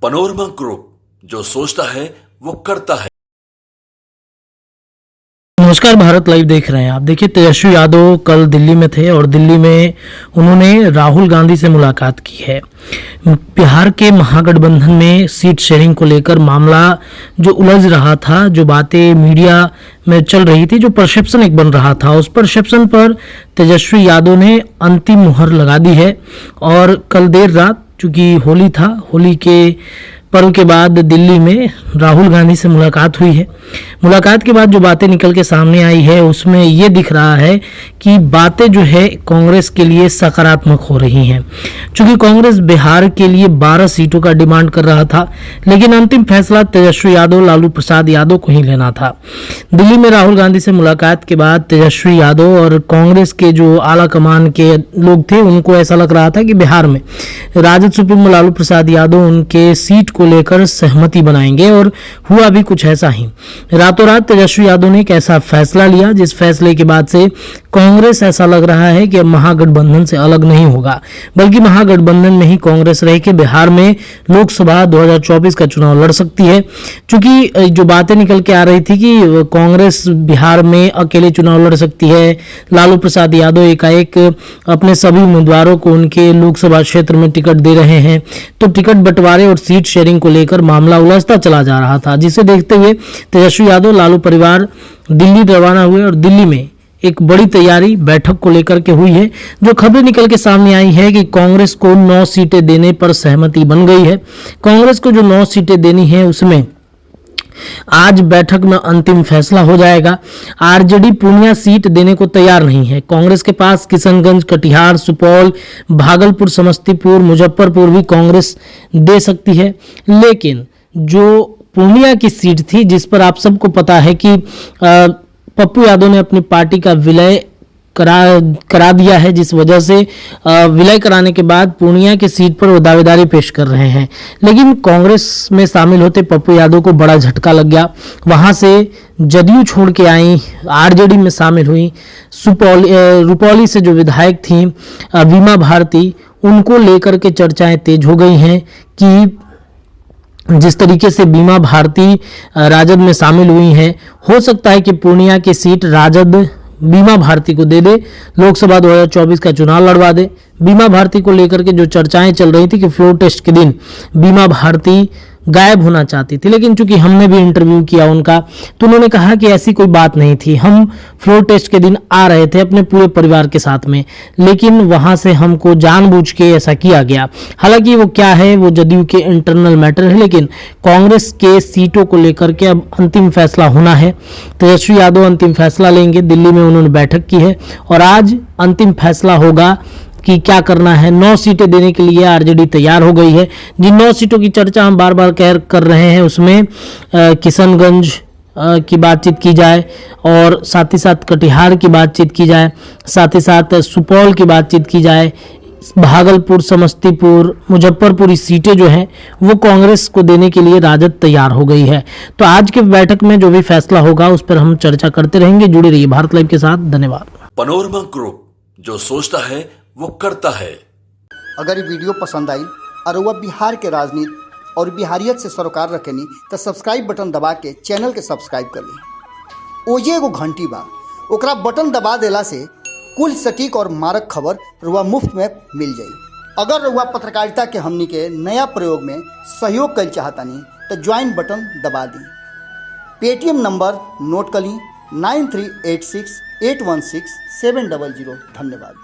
Panorama group, जो सोचता है वो करता है। नमस्कार, भारत लाइव देख रहे हैं आप। देखिए, तेजस्वी यादव कल दिल्ली में थे और दिल्ली में उन्होंने राहुल गांधी से मुलाकात की है। बिहार के महागठबंधन में सीट शेयरिंग को लेकर मामला जो उलझ रहा था, जो बातें मीडिया में चल रही थी, जो परसेप्शन एक बन रहा था, उस परसेप्शन पर तेजस्वी यादव ने अंतिम मुहर लगा दी है। और कल देर रात, चूंकि होली था, होली के पर्व के बाद दिल्ली में राहुल गांधी से मुलाकात हुई है। मुलाकात के बाद जो बातें निकल के सामने आई है, उसमें ये दिख रहा है कि बातें जो है कांग्रेस के लिए सकारात्मक हो रही हैं। चूंकि कांग्रेस बिहार के लिए 12 सीटों का डिमांड कर रहा था, लेकिन अंतिम फैसला तेजस्वी यादव, लालू प्रसाद यादव को ही लेना था। दिल्ली में राहुल गांधी से मुलाकात के बाद तेजस्वी यादव और कांग्रेस के जो आला कमान के लोग थे, उनको ऐसा लग रहा था कि बिहार में राजद सुप्रीमो लालू प्रसाद यादव उनके सीट को लेकर सहमति बनाएंगे, और हुआ भी कुछ ऐसा ही। रातों रात तेजस्वी यादव ने एक ऐसा फैसला लिया जिस फैसले के बाद से कांग्रेस, ऐसा लग रहा है कि अब महागठबंधन से अलग नहीं होगा, बल्कि महागठबंधन में ही कांग्रेस रह के बिहार में लोकसभा 2024 का चुनाव लड़ सकती है। चूंकि जो बातें निकल के आ रही थी कि कांग्रेस बिहार में अकेले चुनाव लड़ सकती है, लालू प्रसाद यादव एकाएक अपने सभी उम्मीदवारों को उनके लोकसभा क्षेत्र में टिकट दे रहे हैं, तो टिकट बंटवारे और सीट शेयरिंग को लेकर मामला उलझता चला जा रहा था, जिसे देखते हुए तेजस्वी यादव, लालू परिवार दिल्ली रवाना हुए। और दिल्ली में एक बड़ी तैयारी बैठक को लेकर के हुई है। जो खबरें निकल के सामने आई है कि कांग्रेस को 9 सीटें देने पर सहमति बन गई है। कांग्रेस को जो 9 सीटें देनी है, उसमें आज बैठक में अंतिम फैसला हो जाएगा। आरजेडी पूर्णिया सीट देने को तैयार नहीं है। कांग्रेस के पास किशनगंज, कटिहार, सुपौल, भागलपुर, समस्तीपुर, मुजफ्फरपुर भी कांग्रेस दे सकती है। लेकिन जो पूर्णिया की सीट थी, जिस पर आप सबको पता है कि पप्पू यादव ने अपनी पार्टी का विलय करा दिया है, जिस वजह से विलय कराने के बाद पूर्णिया की सीट पर वो दावेदारी पेश कर रहे हैं। लेकिन कांग्रेस में शामिल होते पप्पू यादव को बड़ा झटका लग गया। वहां से जदयू छोड़ के आई, आरजेडी में शामिल हुई। रुपौली से जो विधायक थी वीमा भारती, उनको लेकर के चर्चाएं तेज हो गई हैं कि जिस तरीके से बीमा भारती राजद में शामिल हुई हैं, हो सकता है कि पूर्णिया की सीट राजद बीमा भारती को दे दे, लोकसभा 2024 का चुनाव लड़वा दे। बीमा भारती को लेकर के जो चर्चाएं चल रही थी कि फ्लोर टेस्ट के दिन बीमा भारती गायब होना चाहती थी, लेकिन चूंकि हमने भी इंटरव्यू किया उनका, तो उन्होंने कहा कि ऐसी कोई बात नहीं थी। हम फ्लोर टेस्ट के दिन आ रहे थे अपने पूरे परिवार के साथ में, लेकिन वहां से हमको जानबूझ के ऐसा किया गया। हालांकि वो क्या है, वो जदयू के इंटरनल मैटर है, लेकिन कांग्रेस के सीटों को लेकर के अब अंतिम फैसला होना है। तेजस्वी यादव अंतिम फैसला लेंगे। दिल्ली में उन्होंने बैठक की है और आज अंतिम फैसला होगा कि क्या करना है। 9 सीटें देने के लिए आरजेडी तैयार हो गई है। जिन 9 सीटों की चर्चा हम बार बार कर रहे हैं, उसमें किशनगंज की बातचीत की जाए, और साथ ही साथ कटिहार की बातचीत की जाए, साथ ही साथ सुपौल की बातचीत की जाए, भागलपुर, समस्तीपुर, मुजफ्फरपुर सीटें जो हैं वो कांग्रेस को देने के लिए राजद तैयार हो गई है। तो आज के बैठक में जो भी फैसला होगा उस पर हम चर्चा करते रहेंगे। जुड़े रहिए भारत लाइव के साथ। धन्यवाद। पनोरमा ग्रुप, जो सोचता है वो करता है। अगर ये वीडियो पसंद आई और वह बिहार के राजनीति और बिहारियत से सरोकार रखेनी तो सब्सक्राइब बटन दबा के चैनल के सब्सक्राइब कर ली। ओजे एगो घंटी बा, ओकरा बटन दबा देला से कुल सटीक और मारक खबर रुआ मुफ्त में मिल जाई। अगर रुआ पत्रकारिता के हमनी के नया प्रयोग में सहयोग कर चाहतानी तो ज्वाइन बटन दबा दी। पेटीएम नंबर नोट कर ली 9386816700। धन्यवाद।